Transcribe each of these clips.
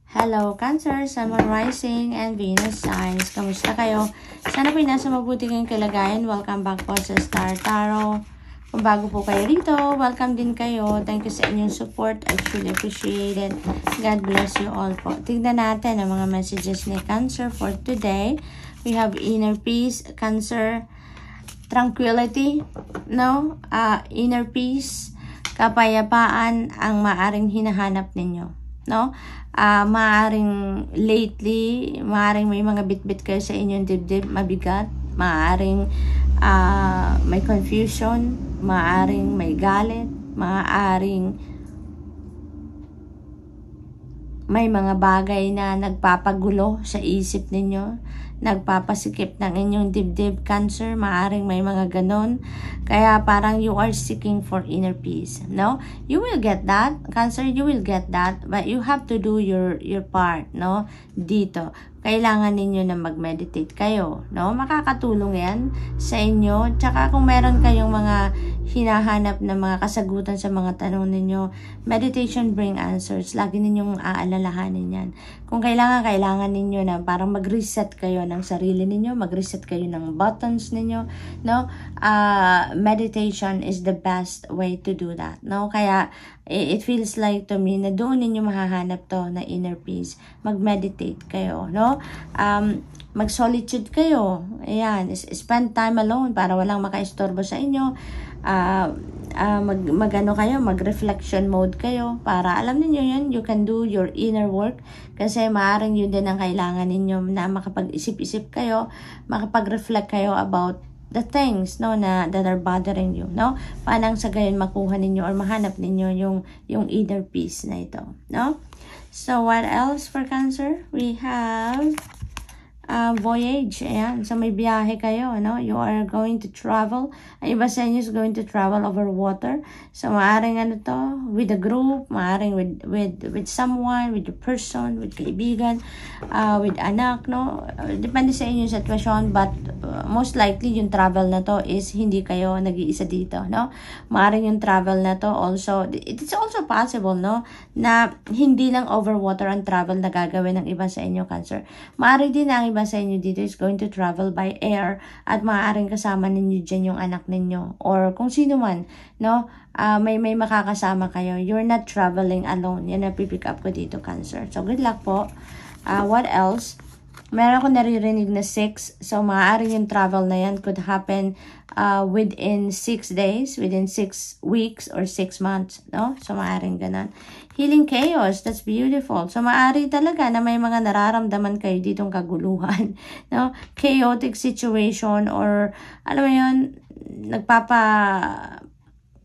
Hello, Cancer, Sun, Moon, Rising, and Venus signs. Kamusta kayo? Sana po nasa mabuti kayong kalagayan. Welcome back po sa Star Tarot. Kung bago po kayo rito, welcome din kayo. Thank you sa inyong support. I truly appreciate it. God bless you all po. Tignan natin ang mga messages ni Cancer for today. We have inner peace, Cancer, tranquility, no? Inner peace, kapayapaan ang maaring hinahanap ninyo, no? Maaring lately, maaring may mga bit-bit kayo sa inyong dibdib, mabigat, maaring may confusion, maaring may galit, maaring may mga bagay na nagpapagulo sa isip ninyo, nagpapasikip ng inyong dibdib, Cancer, maaring may mga ganon. Kaya parang you are seeking for inner peace, no? You will get that, Cancer, you will get that, but you have to do your part, no? Dito, kailangan ninyo na mag-meditate kayo, no? Makakatulong yan sa inyo. Tsaka kung meron kayong mga hinahanap na mga kasagutan sa mga tanong ninyo, meditation bring answers. Lagi ninyong aalalahanin yan. Kung kailangan ninyo na parang mag-reset kayo ng sarili ninyo, mag-reset kayo ng buttons ninyo, no? Meditation is the best way to do that, no? Kaya it feels like to me na doon ninyo mahahanap to na inner peace. Mag-meditate kayo, no? Mag-solitude kayo. Ayan, spend time alone para walang makaistorbo sa inyo. Mag-ano kayo, mag-reflection mode kayo para alam niyo yun, you can do your inner work kasi maaring yun din ang kailangan ninyo na makapag-isip-isip kayo, makapag-reflect kayo about the things, no, na that are bothering you, no? Paano sa gayon makuha ninyo or mahanap ninyo yung inner peace na ito, no? So what else for Cancer? We have voyage. Ayan. So, may biyahe kayo, no? You are going to travel. Ang iba sa inyo is going to travel over water. So, maaring ano to, with a group, maaring with someone, with a person, with kaibigan, with anak, no? Depende sa inyo sa sitwasyon, but most likely, yung travel na to is hindi kayo nag-iisa dito, no? Maaring yung travel na to also, it's also possible, no? Na hindi lang over water ang travel na gagawin ng iba sa inyo, Cancer. Maaring din ang iba sa inyo dito is going to travel by air at maaaring kasama ninyo dyan yung anak ninyo or kung sino man, no? May makakasama kayo. You're not traveling alone. Yan na pipick up ko dito, Cancer. So, good luck po. What else? Meron ako naririnig na 6. So, maaaring yung travel na yan could happen within 6 days, within 6 weeks, or 6 months, no? So, maaaring ganun. Healing chaos, that's beautiful. So, maaari talaga na may mga nararamdaman kayo ditong kaguluhan, no? Chaotic situation or, alam mo yun,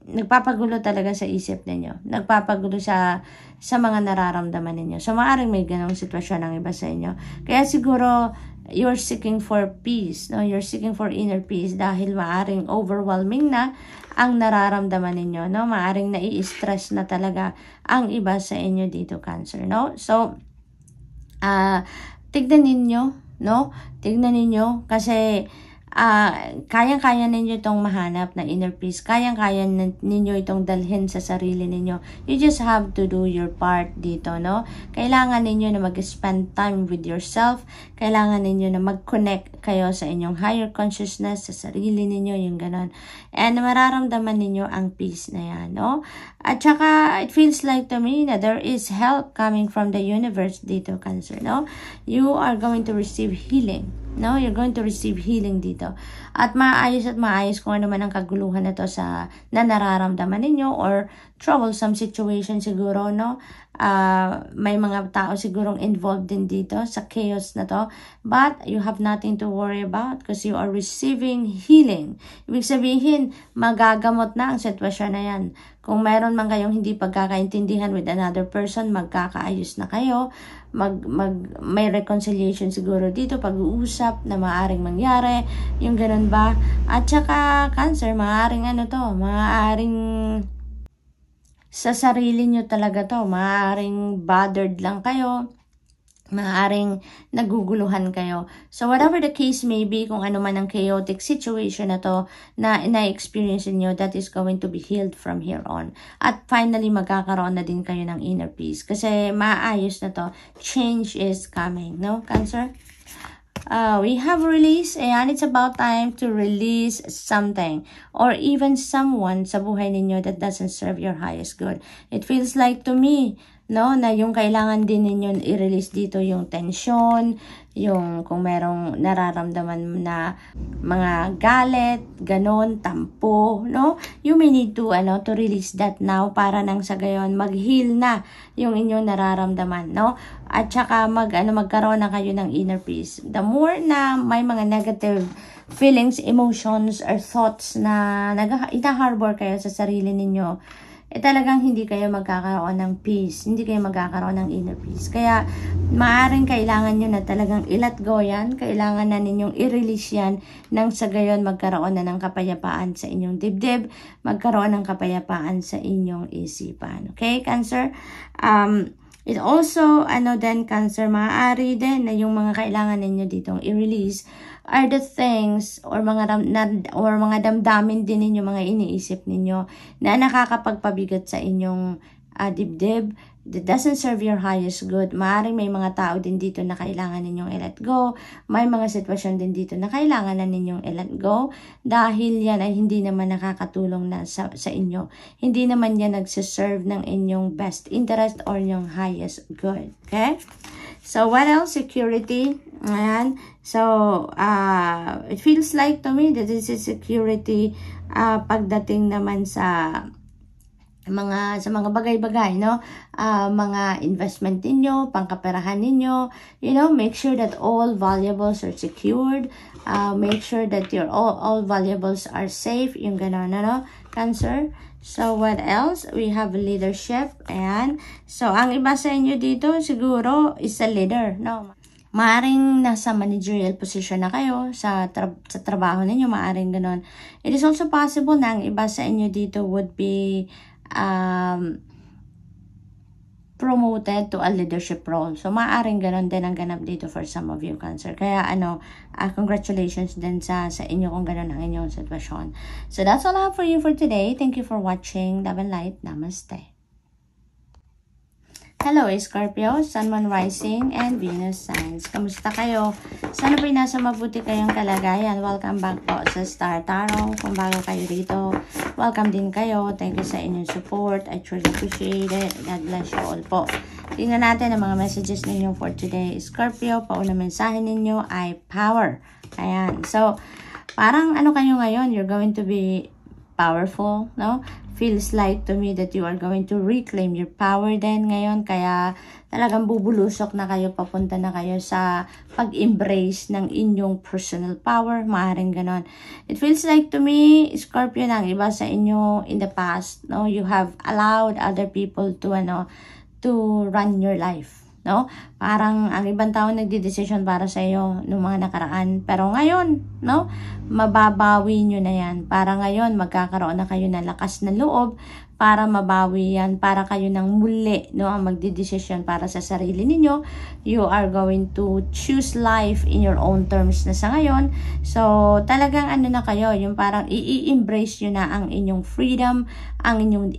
nagpapagulo talaga sa isip ninyo. Nagpapagulo sa mga nararamdaman ninyo. So, maaaring may ganong sitwasyon ng iba sa inyo. Kaya siguro, you're seeking for peace, no? You're seeking for inner peace dahil maaring overwhelming na ang nararamdaman ninyo, no? Maaring nai-stress na talaga ang iba sa inyo dito, Cancer, no? So, tignan ninyo, no? Tignan ninyo kasi kayang-kaya ninyo itong mahanap na inner peace. Kayang-kaya ninyo itong dalhin sa sarili ninyo. You just have to do your part dito, no? Kailangan ninyo na mag-spend time with yourself. Kailangan ninyo na mag-connect kayo sa inyong higher consciousness, sa sarili ninyo, yung ganon. And mararamdaman ninyo ang peace na yan, no? At saka, it feels like to me na there is help coming from the universe dito, Cancer, no? You are going to receive healing. No, you're going to receive healing dito. At maayos kung ano man ang kaguluhan na to na nararamdaman ninyo or troublesome situation siguro, no? May mga tao sigurong involved din dito sa chaos na to. But you have nothing to worry about because you are receiving healing. Ibig sabihin, magagamot na ang sitwasyon na yan. Kung meron man kayong hindi pagkakaintindihan with another person, magkakaayos na kayo. May reconciliation siguro dito, pag-uusap na maaring mangyari, yung ganun ba? At saka, Cancer, maaring maaring sa sarili nyo talaga to, maaring bothered lang kayo, maaaring naguguluhan kayo. So, whatever the case may be, kung ano man ang chaotic situation na to na na-experience niyo, that is going to be healed from here on. At finally, magkakaroon na din kayo ng inner peace. Kasi maayos na to. Change is coming, no, Cancer? We have release, and it's about time to release something or even someone sa buhay ninyo that doesn't serve your highest good. It feels like to me, no, na yung kailangan din ninyo i-release dito yung tension, yung kung merong nararamdaman na mga galit, ganon, tampo, no, you may need to release that now para nang sa gayon mag-heal na yung inyong nararamdaman, no, at saka magkaroon na kayo ng inner peace. The more na may mga negative feelings, emotions, or thoughts na ina-harbor kayo sa sarili ninyo, talagang hindi kayo magkakaroon ng peace, hindi kayo magkakaroon ng inner peace. Kaya, maaaring kailangan nyo na talagang i-let go yan, kailangan na ninyong i-release yan, nang sa gayon magkaroon na ng kapayapaan sa inyong dibdib, magkaroon ng kapayapaan sa inyong isipan. Okay, Cancer? It also, Cancer, maaari din na yung mga kailangan ninyo ditong i-release are the things or mga damdamin din ninyo, mga iniisip ninyo na nakakapagpabigat sa inyong dibdib that doesn't serve your highest good. Maaaring may mga tao din dito na kailangan ninyong i-let go. May mga sitwasyon din dito na kailangan na ninyong i-let go dahil yan ay hindi naman nakakatulong na sa inyo. Hindi naman yan nagsiserve ng inyong best interest or yung highest good. Okay? So, what else? Security. Ayan. So, it feels like to me that this is security pagdating naman sa mga bagay-bagay, no? Mga investment ninyo, pangkaperahan ninyo, make sure that all valuables are secured. Make sure that your all valuables are safe. Yung gano'n, Cancer? So, what else? We have leadership. Ayan. So, ang iba sa inyo dito, siguro, is a leader, no? Maaring nasa managerial position na kayo sa trabaho ninyo, maaring ganon. It is also possible na ang iba sa inyo dito would be promoted to a leadership role. So, maaring ganon din ang ganap dito for some of you, Cancer. Kaya, congratulations din sa inyo kung ganon ang inyong sitwasyon. So, that's all I have for you for today. Thank you for watching. Love and light. Namaste. Hello, Scorpio, Sun, Moon, Rising, and Venus signs. Kamusta kayo? Sana po'y nasa mabuti kayong kalagayan. Welcome back po sa Star Tarot. Kung bago kayo dito, welcome din kayo. Thank you sa inyong support. I truly appreciate it. God bless you all po. Tingnan natin ang mga messages ninyo for today. Scorpio, paunang mensahe ninyo ay power. Ayan. So, parang kayo ngayon? You're going to be powerful, no? Feels like to me that you are going to reclaim your power din ngayon. Kaya talagang bubulusok na kayo, papunta na kayo sa pag-embrace ng inyong personal power. Maaaring ganon. It feels like to me, Scorpio, na ang iba sa inyo in the past, no? You have allowed other people to run your life, no? Parang ang ibang tao nagdidesisyon para sa iyo noong mga nakaraan. Pero ngayon, no? Mababawi nyo na yan. Para ngayon, magkakaroon na kayo ng lakas na loob para mabawi yan. Para kayo ng muli, no? Ang magdidesisyon para sa sarili ninyo. You are going to choose life in your own terms na sa ngayon. So, talagang na kayo, yung parang i-embrace nyo na ang inyong freedom, ang inyong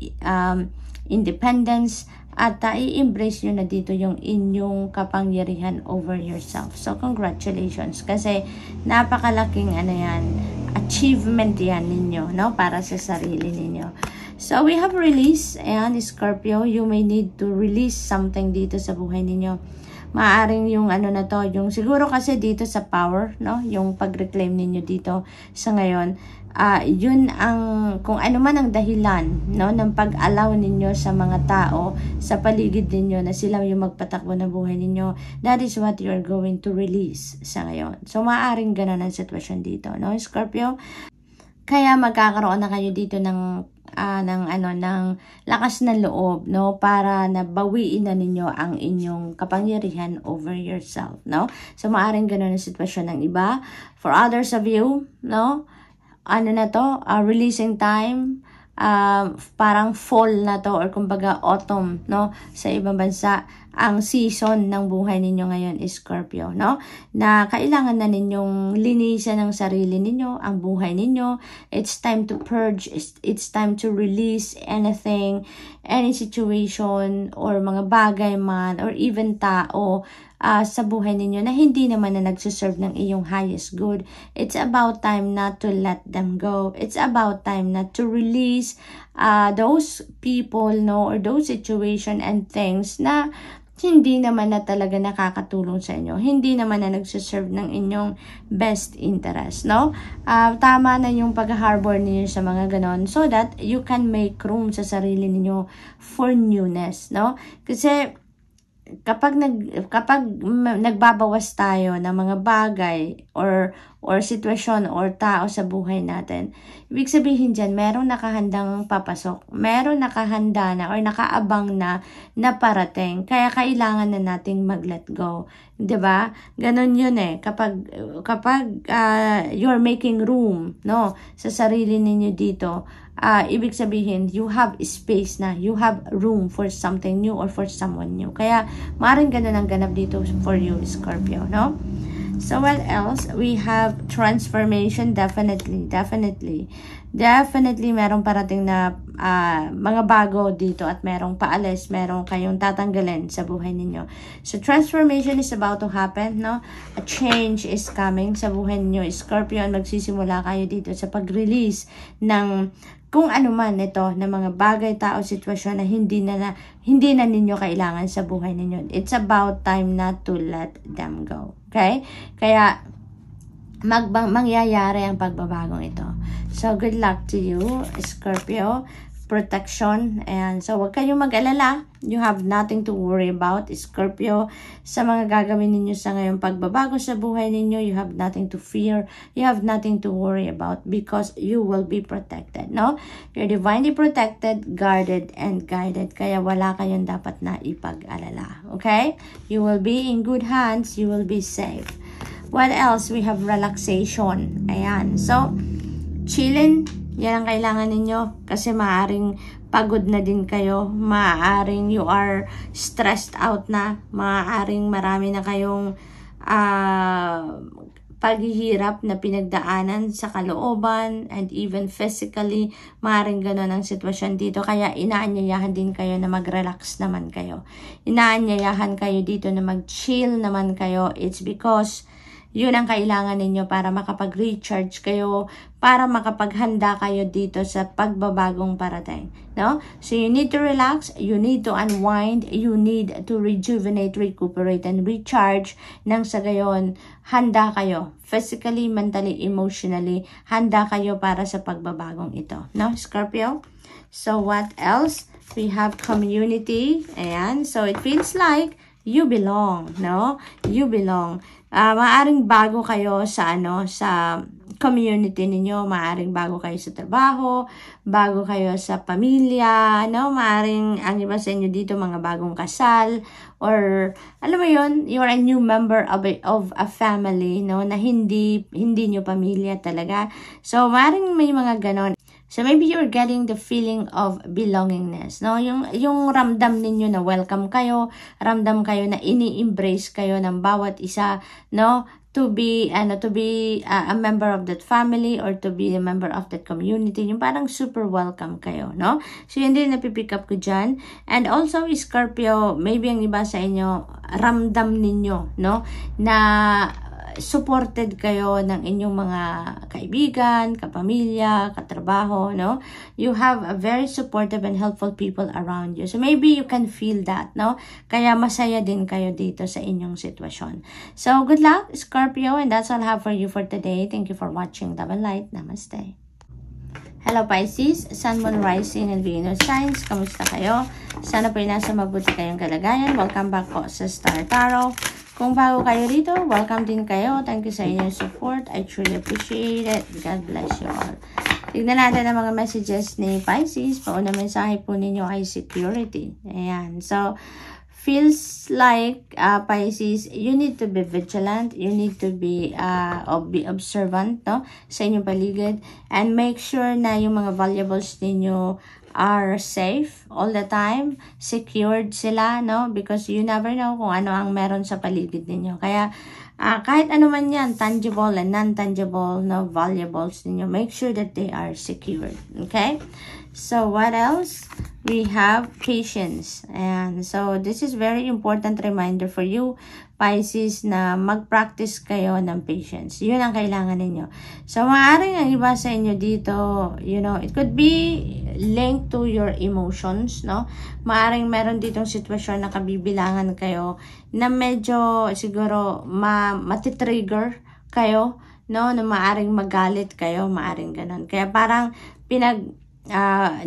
independence, at i-embrace nyo na dito yung inyong kapangyarihan over yourself. So, congratulations. Kasi, napakalaking achievement yan ninyo, no? Para sa sarili ninyo. So, we have release. And Scorpio, you may need to release something dito sa buhay ninyo. Maaring yung yung siguro kasi dito sa power, no? Yung pag-reclaim ninyo dito sa ngayon. Yun ang, kung ano man ang dahilan, no, ng pag-allow ninyo sa mga tao sa paligid ninyo na sila yung magpatakbo ng buhay ninyo, that is what you are going to release sa ngayon. So, maaaring ganun ang sitwasyon dito, no, Scorpio? Kaya magkakaroon na kayo dito ng lakas ng loob, no, para nabawiin na ninyo ang inyong kapangyarihan over yourself, no? So, maaaring ganun ang sitwasyon ng iba. For others of you, no, releasing time, parang fall na to, or kumbaga autumn, no, sa ibang bansa, ang season ng buhay ninyo ngayon is Scorpio, no? Na kailangan na ninyong linisan ang sarili ninyo, ang buhay ninyo. It's time to purge, it's time to release anything, any situation, or mga bagay man, or even tao sa buhay ninyo na hindi naman na nagsiserve ng iyong highest good. It's about time not to let them go. It's about time not to release those people, no, or those situation and things na hindi naman na talaga nakakatulong sa inyo. Hindi naman na nagsiserve ng inyong best interest, no? Tama na yung pag-harbor ninyo sa mga ganon so that you can make room sa sarili ninyo for newness, no? Kasi kapag nagbabawas tayo ng mga bagay or sitwasyon or tao sa buhay natin, ibig sabihin dyan, merong nakahandang papasok, merong nakahanda na or nakaabang na parating, kaya kailangan na nating mag-let go. 'Di ba? Ganon yun eh. Kapag you're making room, no, sa sarili ninyo dito, ibig sabihin, you have space na, you have room for something new or for someone new. Kaya, maaaring ganun ang ganap dito for you, Scorpio, no? So, what else? We have transformation, definitely, merong parating na mga bago dito at merong paalis, merong kayong tatanggalin sa buhay ninyo. So, transformation is about to happen, no? A change is coming sa buhay ninyo, Scorpio, magsisimula kayo dito sa pag-release ng kung ano man ito na mga bagay, tao, sitwasyon na hindi na ninyo kailangan sa buhay ninyo. It's about time not to let them go. Okay? Kaya mangyayari ang pagbabagong ito. So good luck to you, Scorpio. Protection, and so wag kayong mag-alala, you have nothing to worry about, Scorpio. Sa mga gagawin ninyo sa ngayong pagbabago sa buhay ninyo, you have nothing to fear, you have nothing to worry about because you will be protected, no? You're divinely protected, guarded, and guided, kaya wala kayong dapat na ipag-alala, okay? You will be in good hands, you will be safe. What else? We have relaxation. Ayan, so chillin', yan ang kailangan ninyo kasi maaaring pagod na din kayo, maaaring you are stressed out na, maaaring marami na kayong paghihirap na pinagdaanan sa kalooban and even physically, maaaring gano'n ang sitwasyon dito. Kaya inaanyayahan din kayo na mag-relax naman kayo. Inaanyayahan kayo dito na mag-chill naman kayo. It's because yun ang kailangan ninyo para makapag-recharge kayo, para makapaghanda kayo dito sa pagbabagong parating, no? So you need to relax, you need to unwind, you need to rejuvenate, recuperate, and recharge. Nang sa gayon, handa kayo physically, mentally, emotionally, handa kayo para sa pagbabagong ito, no, Scorpio? So what else? We have community. Ayan, so it feels like you belong, no? You belong. Maaring bago kayo sa sa community ninyo, maaring bago kayo sa trabaho, bago kayo sa pamilya, no? Maaring ang iba sa inyo dito mga bagong kasal, or alam mo yon, you're a new member of a family, no, na hindi nyo pamilya talaga. So maaring may mga ganon. So maybe you're getting the feeling of belongingness, no? Yung ramdam ninyo na welcome kayo, ramdam kayo na ini-embrace kayo ng bawat isa, no? To be a member of that family or to be a member of that community. Yung parang super welcome kayo, no? So yun din napipick up ko dyan. And also, Scorpio, maybe ang iba sa inyo, ramdam ninyo, no? Na supported kayo ng inyong mga kaibigan, kapamilya, katrabaho, no? You have a very supportive and helpful people around you. So maybe you can feel that, no? Kaya masaya din kayo dito sa inyong sitwasyon. So good luck, Scorpio, and that's all I have for you for today. Thank you for watching. Love and light. Namaste. Hello Pisces, Sun, Moon, Rising, and Venus signs. Kamusta kayo? Sana po nasa mabuti kayong kalagayan. Welcome back po sa Star Tarot. Kung bago kayo rito, welcome din kayo. Thank you sa inyong support. I truly appreciate it. God bless you all. Tignan natin ang mga messages ni Pisces. Pauna mensahe po ninyo ay security. Ayan. So, feels like Pisces, you need to be vigilant, you need to be observant, no, sa inyong paligid, and make sure na yung mga valuables ninyo are safe all the time, secured sila, no, because you never know kung ano ang meron sa paligid ninyo. Kaya kahit ano man yan, tangible and non-tangible, no, valuables ninyo, make sure that they are secured. Okay, so what else? We have patience. And so this is very important reminder for you, Pisces, na mag-practice kayo ng patience. Yun ang kailangan ninyo. So maaaring ang iba sa inyo dito, you know, it could be linked to your emotions, no? Maaaring meron ditong sitwasyon na kabibilangan kayo na medyo siguro matitrigger kayo, no? Na maaaring magalit kayo, maaaring ganun. Kaya parang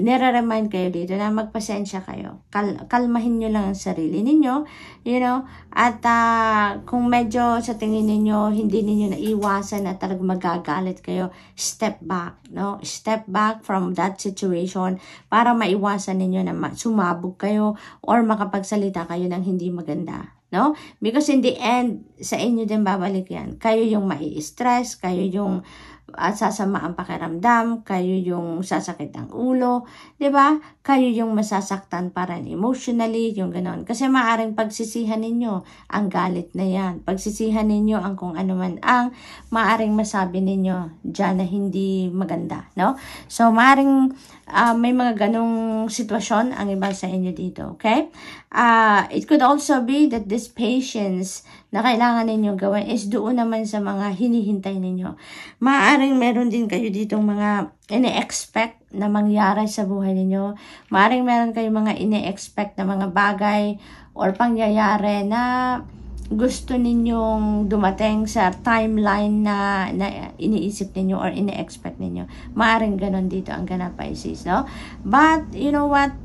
nire-remind kayo dito na magpasensya kayo. Kalmahin nyo lang ang sarili ninyo, you know, at kung medyo sa tingin ninyo, hindi ninyo naiwasan na talagang magagalit kayo, step back, no? Step back from that situation para maiwasan ninyo na sumabog kayo or makapagsalita kayo ng hindi maganda. No? Because in the end, sa inyo din babalik yan. Kayo yung mai-stress, kayo yung sasama ang pakiramdam, kayo yung sasakit ang ulo, di ba? Kayo yung masasaktan para emotionally, yung gano'n. Kasi maaring pagsisihan ninyo ang galit na yan. Pagsisihan ninyo ang kung ano man ang maaring masabi ninyo dyan na hindi maganda, no? So, maaring may mga ganong sitwasyon ang iba sa inyo dito, okay? It could also be that this patience na kailangan ninyo gawin is doon naman sa mga hinihintay ninyo. Maaring meron din kayo ditong mga ine-expect na mangyari sa buhay ninyo. Maaring meron kayong mga ine-expect na mga bagay or pangyayari na gusto ninyong dumating sa timeline na iniisip ninyo or ine-expect ninyo. Maaring ganon dito ang ganap, Pisces, no? But, you know what?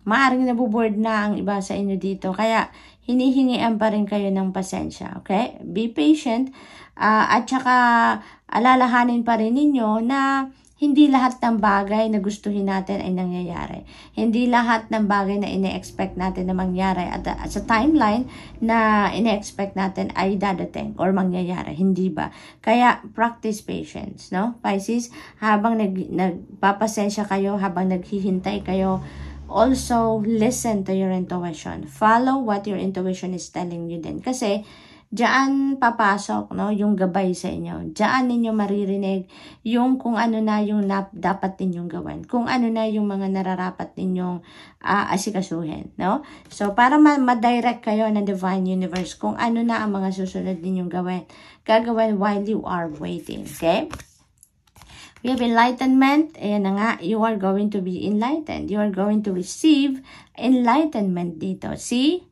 Maaring nabuboard na ang iba sa inyo dito. Kaya, hinihingian pa rin kayo ng pasensya. Okay? Be patient. At saka, alalahanin pa rin ninyo na hindi lahat ng bagay na gustuhin natin ay nangyayari. Hindi lahat ng bagay na ine-expect natin na mangyari at sa timeline na ine-expect natin ay dadating or mangyayari. Hindi ba? Kaya, practice patience, no? Pisces, habang nagpapasensya kayo, habang naghihintay kayo, also listen to your intuition. Follow what your intuition is telling you din. Kasi, diyan papasok, no, yung gabay sa inyo. Diyan ninyo maririnig yung kung ano na yung dapat ninyong gawin. Kung ano na yung mga nararapat ninyong asikasuhin, no? So, para ma-direct kayo ng Divine Universe kung ano na ang mga susunod ninyong gagawin while you are waiting, okay? We have enlightenment. Ayan na nga, you are going to be enlightened. You are going to receive enlightenment dito. See?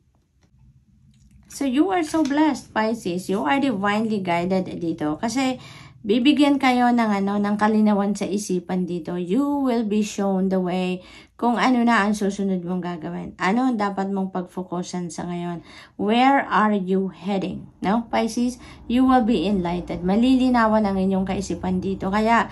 So, you are so blessed, Pisces. You are divinely guided dito. Kasi, bibigyan kayo ng kalinawan sa isipan dito. You will be shown the way kung ano na ang susunod mong gagawin. Ano ang dapat mong pag-focusan sa ngayon? Where are you heading? No, Pisces? You will be enlightened. Malilinawan ang inyong kaisipan dito. Kaya,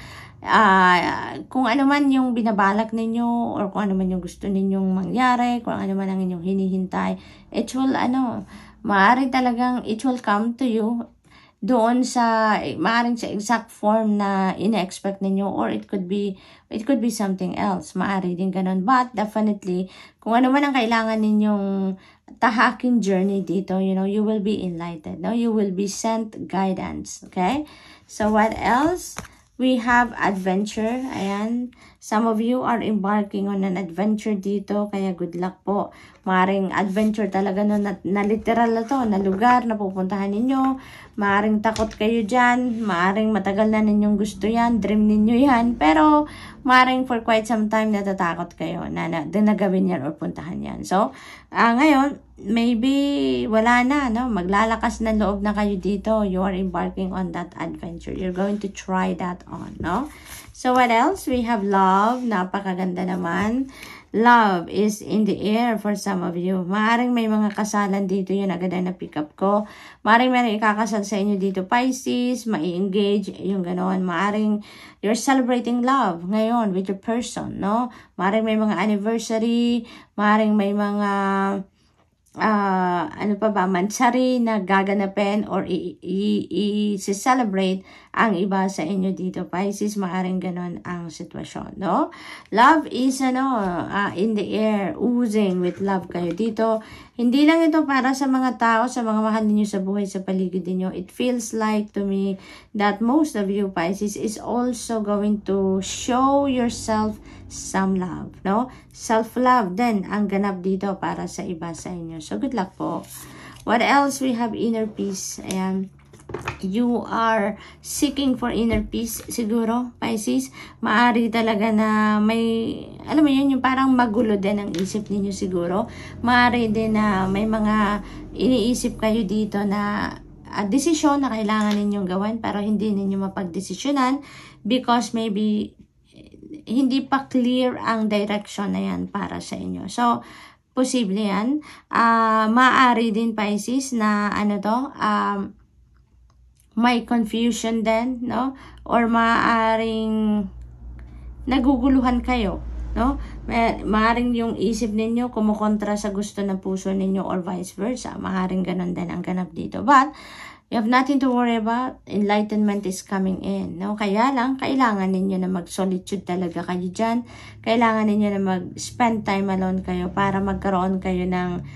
kung ano man yung binabalak ninyo or kung ano man yung gusto ninyong mangyari, kung ano man ang inyong hinihintay, it will, maaari talagang it will come to you doon sa, maaring sa exact form na ina-expect ninyo, or it could be something else. Maari din ganun. But definitely, kung ano man ang kailangan ninyong tahaking journey dito, you know, you will be enlightened. No? You will be sent guidance. Okay? So what else? We have adventure. Ayan. Some of you are embarking on an adventure dito. Kaya good luck po. Maaring adventure talaga na literal na to. Na lugar na pupuntahan ninyo. Maaring takot kayo dyan. Maaring matagal na ninyong gusto yan. Dream ninyo yan. Pero maaring for quite some time natatakot kayo na gawin yan or puntahan yan. So, ngayon, maybe wala na, no? Maglalakas na loob na kayo dito. You are embarking on that adventure. You're going to try that on, no? So, what else? We have love. Napakaganda naman. Love is in the air for some of you. Maaring may mga kasalan dito, yun agad na pick up ko. Maaring may ikakasal sa inyo dito, Pisces, mai-engage, yung gano'n. Maaring you're celebrating love ngayon with your person, no? Maaring may mga anniversary, maaring may mga mansari na gaganapin or i-celebrate ang iba sa inyo dito, Pisces. Maaring ganon ang sitwasyon, no? Love is, in the air, oozing with love kayo dito. Hindi lang ito para sa mga tao, sa mga mahal ninyo sa buhay, sa paligid ninyo. It feels like to me that most of you, Pisces, is also going to show yourself some love, no? Self-love din ang ganap dito para sa iba sa inyo. So, good luck po. What else? We have inner peace. Ayan. You are seeking for inner peace, siguro, Pisces. Maari talaga na may, alam mo yun, yung parang magulo din ang isip ninyo siguro. Maari din na may mga iniisip kayo dito na desisyon na kailangan ninyong gawin pero hindi ninyo mapagdesisyonan because maybe hindi pa clear ang direction na yan para sa inyo. So, posible yan. Maaari din, Pisces, na may confusion din, no? Or maaaring naguguluhan kayo, no? Maaaring yung isip ninyo kumukontra sa gusto ng puso ninyo or vice versa. Maaaring ganun din ang ganap dito. But, you have nothing to worry about. Enlightenment is coming in, no? Kaya lang, kailangan ninyo na mag-solitude talaga kayo dyan. Kailangan ninyo na mag-spend time alone kayo para magkaroon kayo ng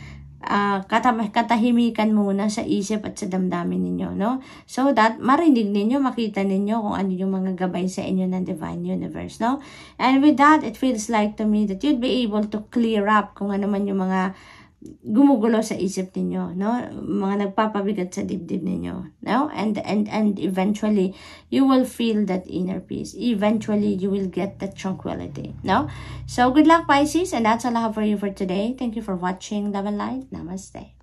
katahimikan muna sa isip at sa damdamin ninyo, no? So that marinig ninyo, makita ninyo kung ano yung mga gabay sa inyo ng Divine Universe, no? And with that, it feels like to me that you'd be able to clear up kung ano man yung mga gumugulo sa isip ninyo, no? Mga nagpapabigat sa dibdib ninyo, no? And eventually you will feel that inner peace. Eventually you will get that tranquility, no? So good luck, Pisces, and that's all I have for you for today. Thank you for watching. Love and light. Namaste.